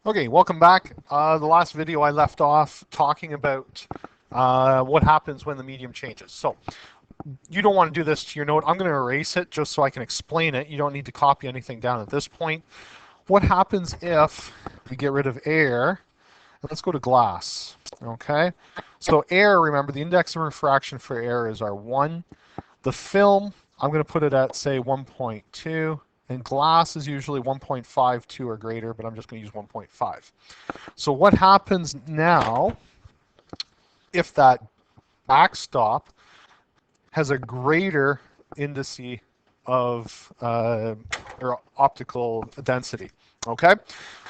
Okay, welcome back. The last video I left off talking about what happens when the medium changes. So you don't want to do this to your note. I'm going to erase it just so I can explain it. You don't need to copy anything down at this point. What happens if we get rid of air? Let's go to glass. Okay, so air, remember the index of refraction for air is our 1. The film, I'm going to put it at, say, 1.2. And glass is usually 1.52 or greater, but I'm just going to use 1.5. So what happens now if that backstop has a greater indice of or optical density? Okay,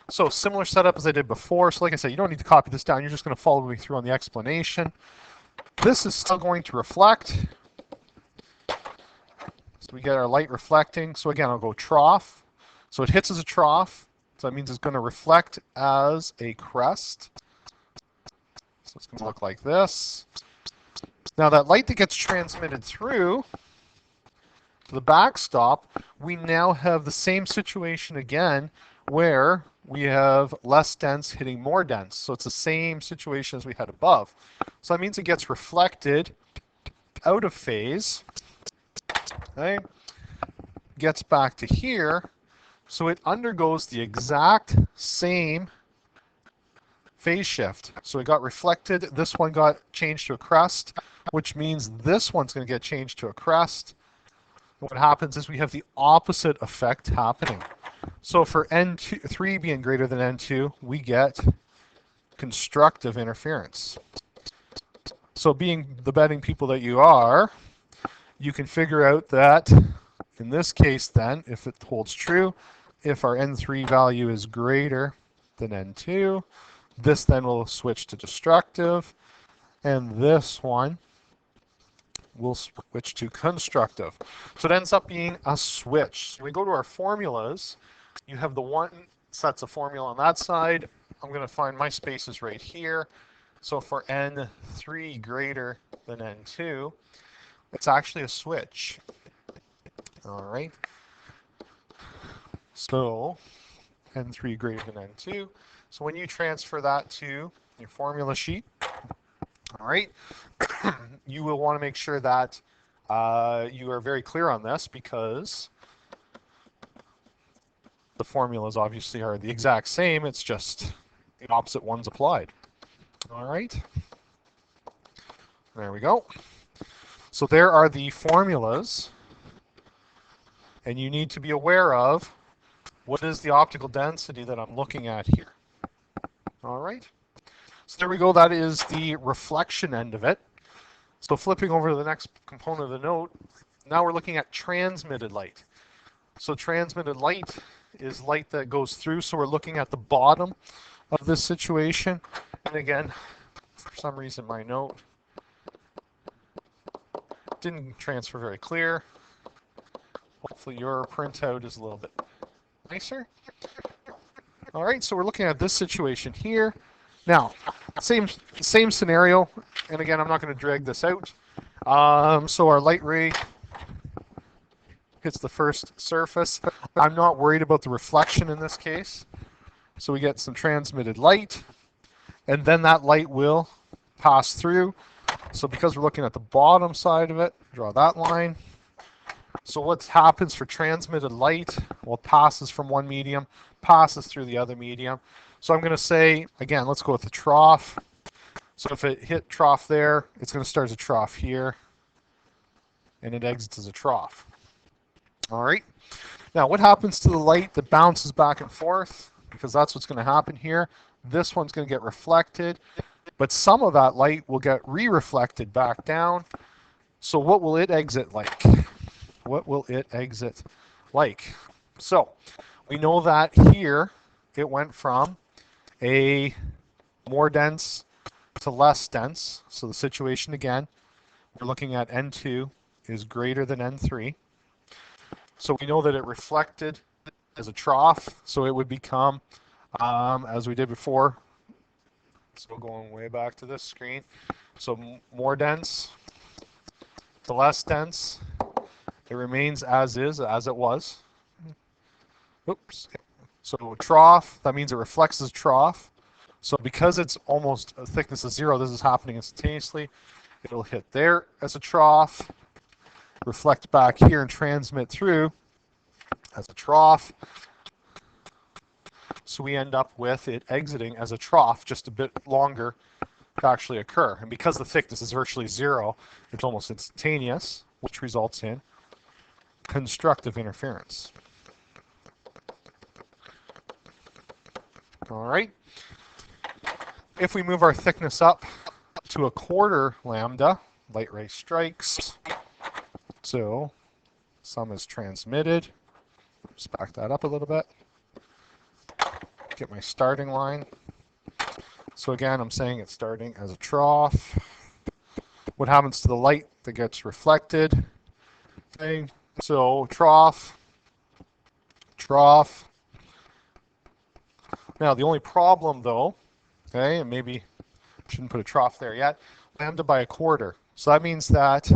so similar setup as I did before. So like I said, you don't need to copy this down. You're just going to follow me through on the explanation. This is still going to reflect. So we get our light reflecting. So again, I'll go trough. So it hits as a trough. So that means it's going to reflect as a crest. So it's going to look like this. Now that light that gets transmitted through to the backstop, we now have the same situation again where we have less dense hitting more dense. So it's the same situation as we had above. So that means it gets reflected out of phase. Okay, gets back to here, so it undergoes the exact same phase shift. So it got reflected, this one got changed to a crest, which means this one's going to get changed to a crest. And what happens is we have the opposite effect happening. So for N3 being greater than N2, we get constructive interference. So being the betting people that you are, you can figure out that in this case then, if it holds true, if our N3 value is greater than N2, this then will switch to destructive, and this one will switch to constructive. So it ends up being a switch. So we go to our formulas. You have the one sets of formula on that side. I'm going to find my spaces right here. So for N3 greater than N2, it's actually a switch. All right. So N3 greater than N2. So when you transfer that to your formula sheet, all right, you will want to make sure that you are very clear on this, because the formulas obviously are the exact same. It's just the opposite ones applied. All right. There we go. So there are the formulas, and you need to be aware of what is the optical density that I'm looking at here. All right. So there we go. That is the reflection end of it. So flipping over to the next component of the note, now we're looking at transmitted light. So transmitted light is light that goes through. So we're looking at the bottom of this situation. And again, for some reason my note didn't transfer very clear. Hopefully your printout is a little bit nicer. All right, so we're looking at this situation here. Now, same scenario, and again, I'm not going to drag this out. So our light ray hits the first surface. I'm not worried about the reflection in this case. So we get some transmitted light, and then that light will pass through. So because we're looking at the bottom side of it, draw that line. So what happens for transmitted light? Well, it passes from one medium, passes through the other medium. So I'm going to say, again, let's go with the trough. So if it hit trough there, it's going to start as a trough here, and it exits as a trough. All right. Now, what happens to the light that bounces back and forth? Because that's what's going to happen here. This one's going to get reflected, but some of that light will get re-reflected back down. So what will it exit like? What will it exit like? So we know that here it went from a more dense to less dense. So the situation again, we're looking at N2 is greater than N3. So we know that it reflected as a trough. So it would become, as we did before, so going way back to this screen. So more dense to less dense. It remains as is, as it was. Oops. So trough, that means it reflects as trough. So because it's almost a thickness of 0, this is happening instantaneously. It'll hit there as a trough, reflect back here and transmit through as a trough. So we end up with it exiting as a trough, just a bit longer to actually occur. And because the thickness is virtually 0, it's almost instantaneous, which results in constructive interference. All right. If we move our thickness up to 1/4 lambda, light ray strikes. So some is transmitted. Just back that up a little bit. Get my starting line. So again, I'm saying it's starting as a trough. What happens to the light that gets reflected? Okay, so trough, trough. Now the only problem though, okay, and maybe I shouldn't put a trough there yet, lambda by 1/4. So that means that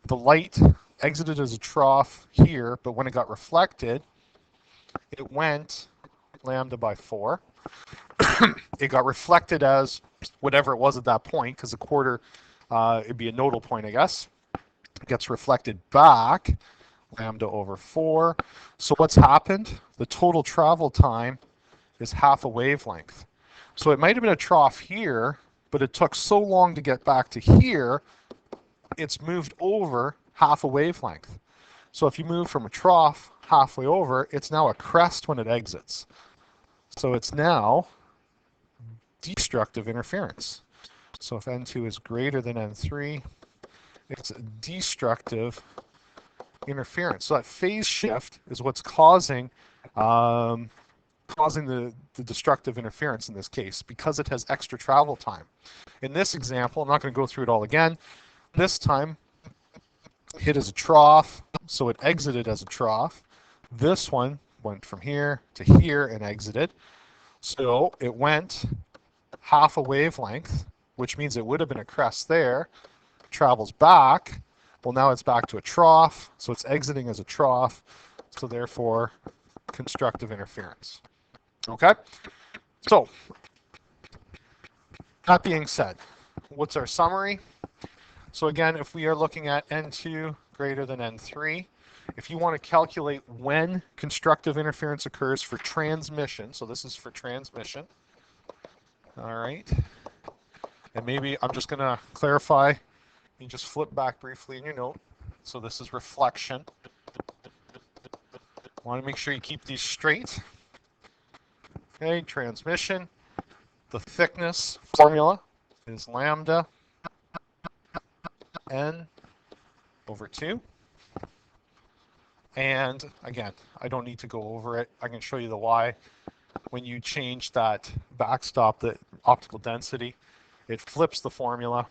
the light exited as a trough here, but when it got reflected, it went lambda by 4. It got reflected as whatever it was at that point, because 1/4, it'd be a nodal point, I guess. It gets reflected back, lambda over 4. So what's happened? The total travel time is half a wavelength. So it might have been a trough here, but it took so long to get back to here, it's moved over half a wavelength. So if you move from a trough halfway over, it's now a crest when it exits. So it's now destructive interference. So if N2 is greater than N3, it's destructive interference. So that phase shift is what's causing the destructive interference in this case, because it has extra travel time. In this example, I'm not going to go through it all again. This time, hit as a trough, so it exited as a trough. This one went from here to here and exited. So it went half a wavelength, which means it would have been a crest there, travels back. Well, now it's back to a trough, so it's exiting as a trough, so therefore constructive interference. Okay? So, that being said, what's our summary? So again, if we are looking at N2 greater than N3, if you want to calculate when constructive interference occurs for transmission, so this is for transmission, all right, and maybe I'm just going to clarify, you just flip back briefly in your note, so this is reflection. Want to make sure you keep these straight. Okay, transmission, the thickness formula is lambda n over 2. And again, I don't need to go over it. I can show you the why. When you change that backstop, the optical density, it flips the formula.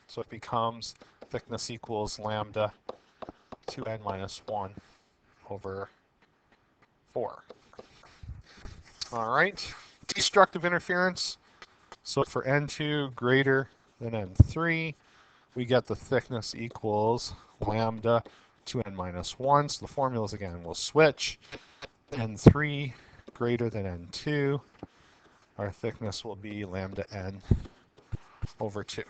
So it becomes thickness equals lambda 2n minus 1 over 4. All right, destructive interference. So for N2 greater than N3, we get the thickness equals lambda 2n minus 1. So the formulas again will switch. N3 greater than N2, our thickness will be lambda n over 2.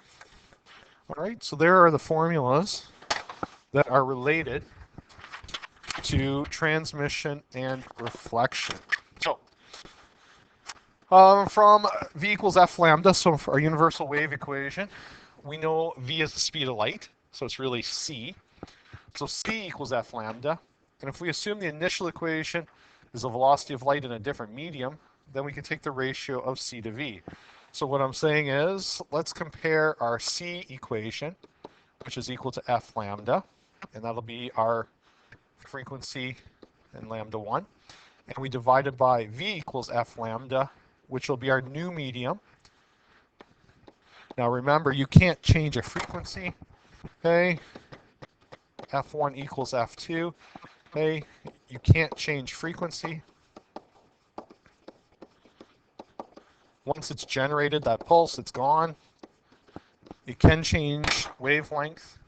All right, so there are the formulas that are related to transmission and reflection. So from v equals f lambda, so for our universal wave equation, we know v is the speed of light, so it's really c. So c equals f lambda, and if we assume the initial equation is the velocity of light in a different medium, then we can take the ratio of c to v. So what I'm saying is, let's compare our c equation, which is equal to f lambda, and that'll be our frequency in lambda 1, and we divide it by v equals f lambda, which will be our new medium. Now remember, you can't change a frequency, okay? f1 equals f2, okay? You can't change frequency. Once it's generated, that pulse, it's gone. It can change wavelength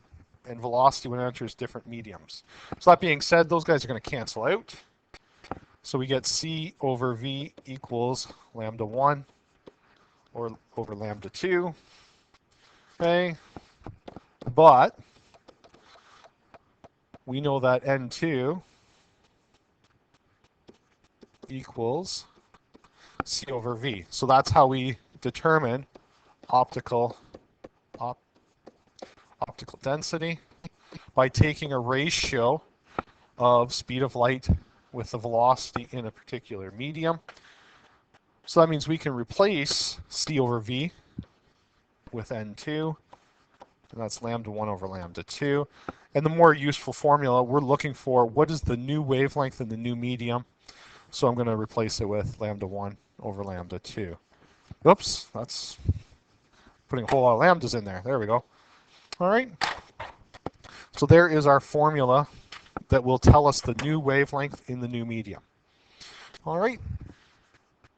and velocity when it enters different mediums. So that being said, those guys are going to cancel out. So we get C over V equals lambda 1 or over lambda 2. Okay, but we know that N2 equals C over V. So that's how we determine optical density, by taking a ratio of speed of light with the velocity in a particular medium. So that means we can replace C over V with N2, and that's lambda 1 over lambda 2. And the more useful formula, we're looking for what is the new wavelength in the new medium. So I'm going to replace it with lambda 1 over lambda 2. Oops, that's putting a whole lot of lambdas in there. There we go. All right. So there is our formula that will tell us the new wavelength in the new medium. All right.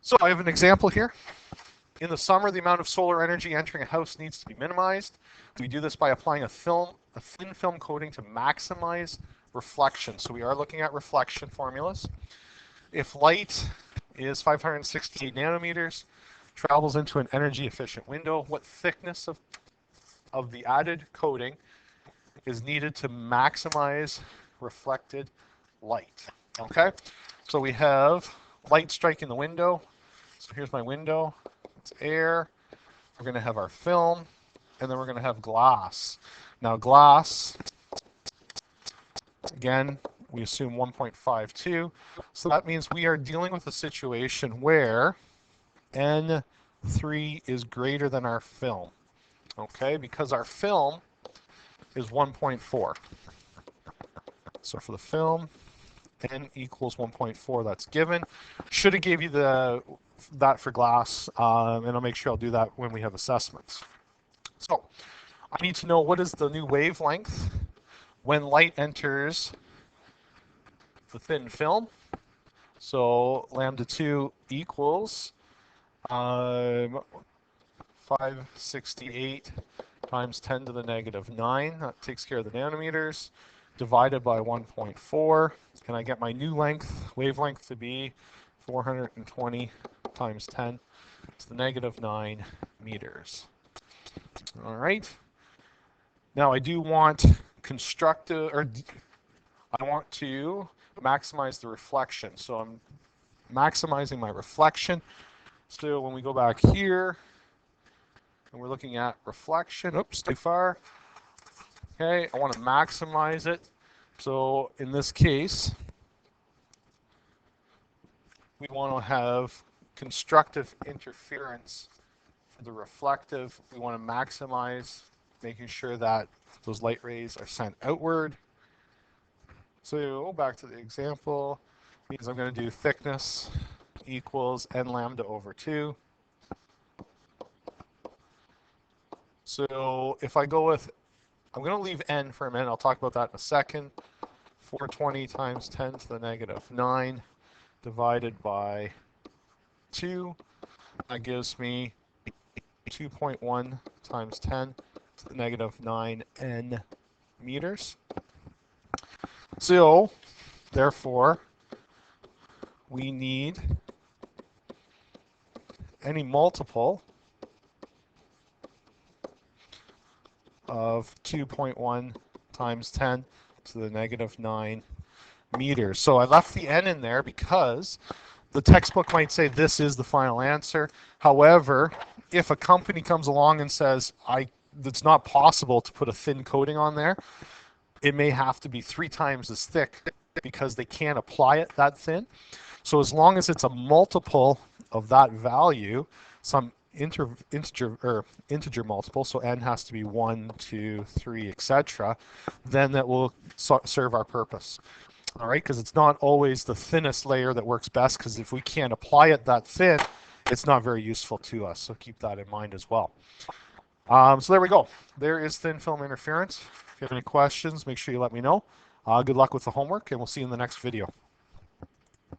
So I have an example here. In the summer, the amount of solar energy entering a house needs to be minimized. We do this by applying a thin film coating to maximize reflection. So we are looking at reflection formulas. If light is 568 nanometers, travels into an energy efficient window, what thickness of the added coating is needed to maximize reflected light? Okay, so we have light striking the window. So here's my window. It's air. We're going to have our film, and then we're going to have glass. Now glass, again, we assume 1.52. So that means we are dealing with a situation where N3 is greater than our film. Okay, because our film is 1.4. So for the film, N equals 1.4, that's given. Should have gave you that for glass, and I'll make sure I'll do that when we have assessments. So I need to know what is the new wavelength when light enters the thin film. So lambda 2 equals 568 times 10 to the negative 9. That takes care of the nanometers, divided by 1.4. And I get my new wavelength to be 420 times 10 to the negative 9 meters. All right. Now I do want I want to maximize the reflection. So I'm maximizing my reflection. So when we go back here, and we're looking at reflection, oops, too far. Okay, I want to maximize it. So in this case, we want to have constructive interference for the reflective. We want to maximize making sure that those light rays are sent outward. So back to the example, means I'm going to do thickness equals n lambda over 2. So if I go with, I'm going to leave n for a minute. I'll talk about that in a second. 420 times 10 to the negative 9 divided by 2. That gives me 2.1 times 10 to the negative 9 n meters. So therefore, we need any multiple of 2.1 times 10 to the negative 9 meters. So I left the n in there because the textbook might say this is the final answer. However, if a company comes along and says, it's not possible to put a thin coating on there, it may have to be 3 times as thick because they can't apply it that thin. So as long as it's a multiple of that value, some integer multiple, so n has to be 1, 2, 3, etc., then that will serve our purpose. All right, because it's not always the thinnest layer that works best, because if we can't apply it that thin, it's not very useful to us. So keep that in mind as well. So there we go. There is thin film interference. If you have any questions, make sure you let me know. Good luck with the homework, and we'll see you in the next video.